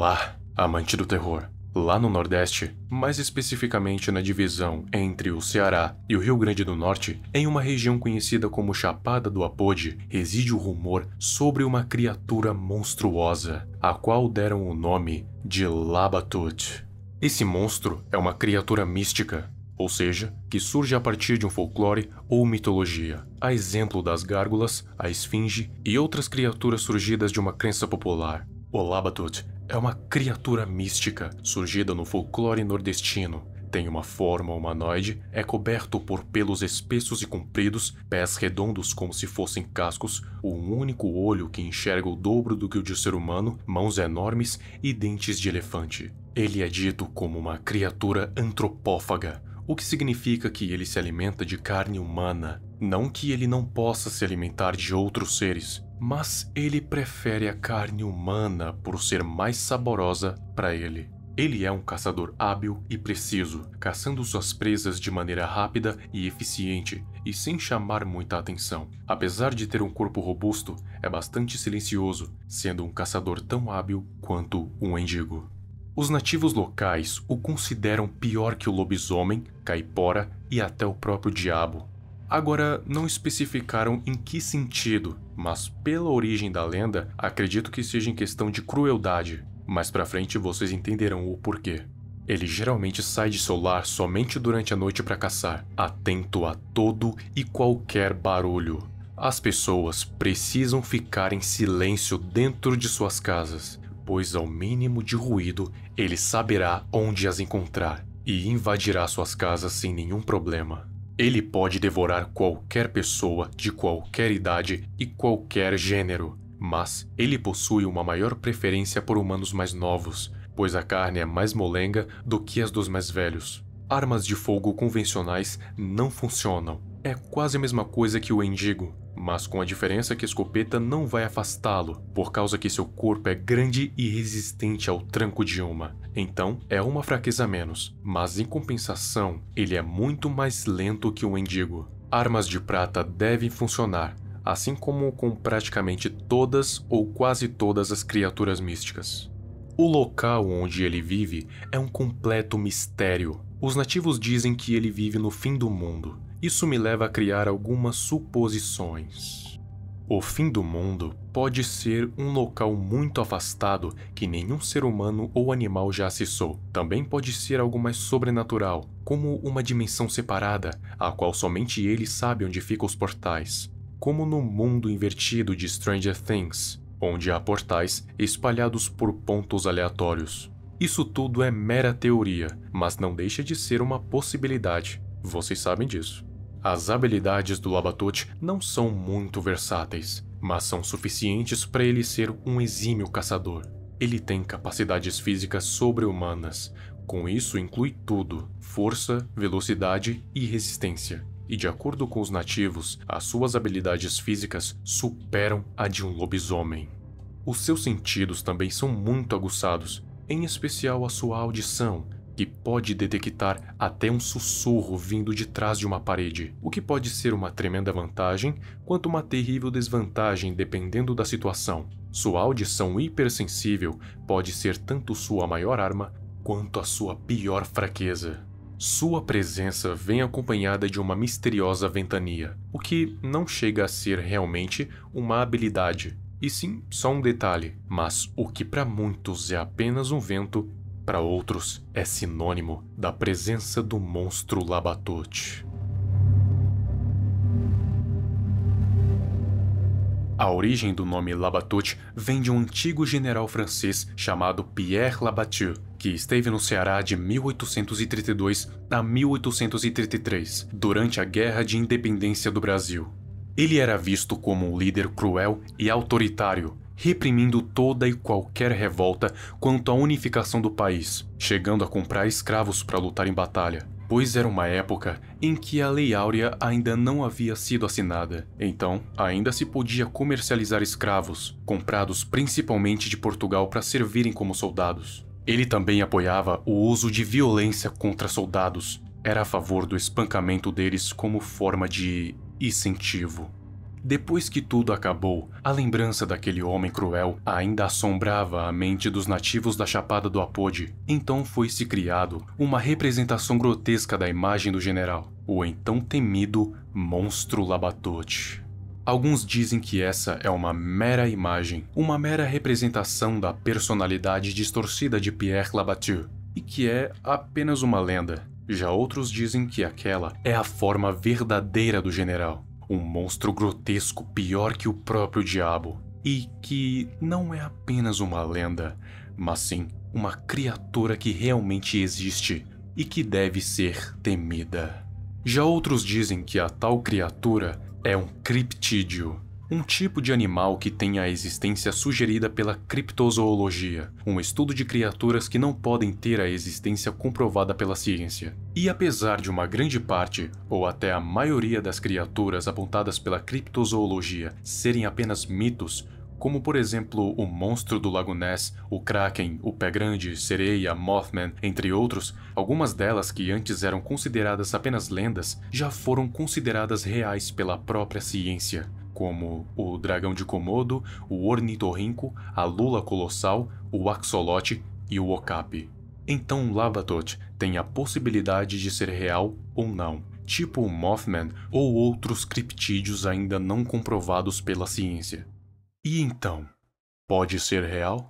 Olá, amante do terror. Lá no Nordeste, mais especificamente na divisão entre o Ceará e o Rio Grande do Norte, em uma região conhecida como Chapada do Apode, reside o rumor sobre uma criatura monstruosa, a qual deram o nome de Labatut. Esse monstro é uma criatura mística, ou seja, que surge a partir de um folclore ou mitologia, a exemplo das gárgulas, a esfinge e outras criaturas surgidas de uma crença popular. O Labatut é uma criatura mística surgida no folclore nordestino. Tem uma forma humanoide, é coberto por pelos espessos e compridos, pés redondos como se fossem cascos, um único olho que enxerga o dobro do que o de ser humano, mãos enormes e dentes de elefante. Ele é dito como uma criatura antropófaga, o que significa que ele se alimenta de carne humana. Não que ele não possa se alimentar de outros seres, mas ele prefere a carne humana por ser mais saborosa para ele. Ele é um caçador hábil e preciso, caçando suas presas de maneira rápida e eficiente e sem chamar muita atenção. Apesar de ter um corpo robusto, é bastante silencioso, sendo um caçador tão hábil quanto um mendigo. Os nativos locais o consideram pior que o lobisomem, caipora e até o próprio diabo. Agora, não especificaram em que sentido, mas pela origem da lenda, acredito que seja em questão de crueldade. Mais pra frente vocês entenderão o porquê. Ele geralmente sai de seu lar somente durante a noite para caçar, atento a todo e qualquer barulho. As pessoas precisam ficar em silêncio dentro de suas casas, pois ao mínimo de ruído ele saberá onde as encontrar e invadirá suas casas sem nenhum problema. Ele pode devorar qualquer pessoa de qualquer idade e qualquer gênero, mas ele possui uma maior preferência por humanos mais novos, pois a carne é mais molenga do que as dos mais velhos. Armas de fogo convencionais não funcionam. É quase a mesma coisa que o mendigo, mas com a diferença que a escopeta não vai afastá-lo, por causa que seu corpo é grande e resistente ao tranco de uma. Então, é uma fraqueza a menos, mas em compensação, ele é muito mais lento que o mendigo. Armas de prata devem funcionar, assim como com praticamente todas ou quase todas as criaturas místicas. O local onde ele vive é um completo mistério. Os nativos dizem que ele vive no fim do mundo. Isso me leva a criar algumas suposições. O fim do mundo pode ser um local muito afastado que nenhum ser humano ou animal já acessou. Também pode ser algo mais sobrenatural, como uma dimensão separada, a qual somente ele sabe onde ficam os portais. Como no mundo invertido de Stranger Things, onde há portais espalhados por pontos aleatórios. Isso tudo é mera teoria, mas não deixa de ser uma possibilidade. Vocês sabem disso. As habilidades do Labatut não são muito versáteis, mas são suficientes para ele ser um exímio caçador. Ele tem capacidades físicas sobre-humanas. Com isso inclui tudo: força, velocidade e resistência. E de acordo com os nativos, as suas habilidades físicas superam a de um lobisomem. Os seus sentidos também são muito aguçados, em especial a sua audição, que pode detectar até um sussurro vindo de trás de uma parede, o que pode ser uma tremenda vantagem, quanto uma terrível desvantagem dependendo da situação. Sua audição hipersensível pode ser tanto sua maior arma, quanto a sua pior fraqueza. Sua presença vem acompanhada de uma misteriosa ventania, o que não chega a ser realmente uma habilidade, e sim só um detalhe, mas o que para muitos é apenas um vento, para outros é sinônimo da presença do monstro Labatut. A origem do nome Labatut vem de um antigo general francês chamado Pierre Labatut, que esteve no Ceará de 1832 a 1833, durante a Guerra de Independência do Brasil. Ele era visto como um líder cruel e autoritário, reprimindo toda e qualquer revolta quanto à unificação do país, chegando a comprar escravos para lutar em batalha, pois era uma época em que a Lei Áurea ainda não havia sido assinada. Então, ainda se podia comercializar escravos, comprados principalmente de Portugal para servirem como soldados. Ele também apoiava o uso de violência contra soldados, era a favor do espancamento deles como forma de incentivo. Depois que tudo acabou, a lembrança daquele homem cruel ainda assombrava a mente dos nativos da Chapada do Apode. Então foi-se criado uma representação grotesca da imagem do general, o então temido Monstro Labatut. Alguns dizem que essa é uma mera imagem, uma mera representação da personalidade distorcida de Pierre Labatut, e que é apenas uma lenda. Já outros dizem que aquela é a forma verdadeira do general, um monstro grotesco pior que o próprio diabo, e que não é apenas uma lenda, mas sim uma criatura que realmente existe e que deve ser temida. Já outros dizem que a tal criatura é um criptídeo, um tipo de animal que tem a existência sugerida pela criptozoologia, um estudo de criaturas que não podem ter a existência comprovada pela ciência. E apesar de uma grande parte, ou até a maioria das criaturas apontadas pela criptozoologia serem apenas mitos, como por exemplo o monstro do Lago Ness, o Kraken, o Pé Grande, Sereia, Mothman, entre outros, algumas delas que antes eram consideradas apenas lendas já foram consideradas reais pela própria ciência, como o dragão de Komodo, o ornitorrinco, a lula colossal, o axolote e o okapi. Então Labatut tem a possibilidade de ser real ou não, tipo o Mothman ou outros criptídeos ainda não comprovados pela ciência. E então, pode ser real?